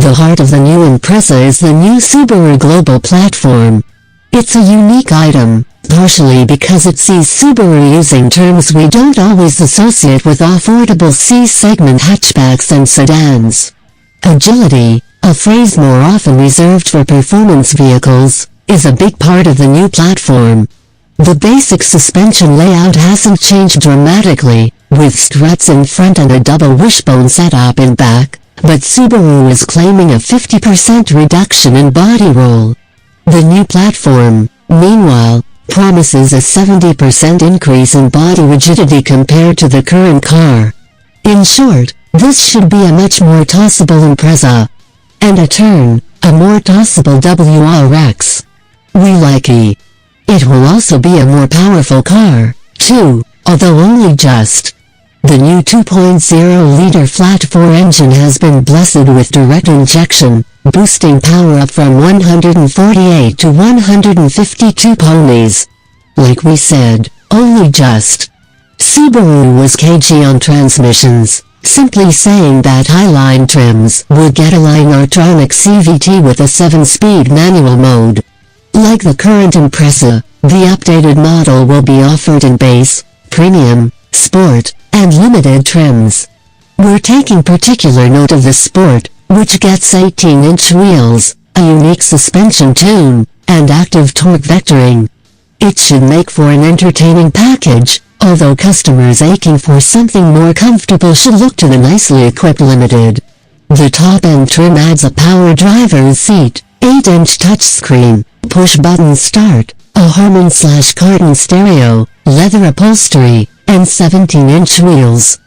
The heart of the new Impreza is the new Subaru Global Platform. It's a unique item, partially because it sees Subaru using terms we don't always associate with affordable C-segment hatchbacks and sedans. Agility, a phrase more often reserved for performance vehicles, is a big part of the new platform. The basic suspension layout hasn't changed dramatically, with struts in front and a double wishbone setup in back, but Subaru is claiming a 50% reduction in body roll. The new platform, meanwhile, promises a 70% increase in body rigidity compared to the current car. In short, this should be a much more tossable Impreza. And a more tossable WRX. We like it. It will also be a more powerful car, too, although only just. The new 2.0-liter flat-4 engine has been blessed with direct injection, boosting power up from 148 to 152 ponies. Like we said, only just. Subaru was cagey on transmissions, simply saying that highline trims would get a Lineartronic CVT with a 7-speed manual mode. Like the current Impreza, the updated model will be offered in base, premium, sport, and limited trims. We're taking particular note of the Sport, which gets 18-inch wheels, a unique suspension tune, and active torque vectoring. It should make for an entertaining package, although customers aching for something more comfortable should look to the nicely equipped Limited. The top-end trim adds a power driver's seat, 8-inch touchscreen, push-button start, a Harman/Kardon stereo, leather upholstery, and 17-inch wheels.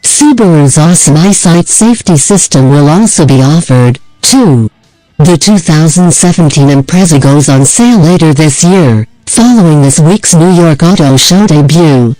Subaru's awesome EyeSight safety system will also be offered, too. The 2017 Impreza goes on sale later this year, following this week's New York Auto Show debut.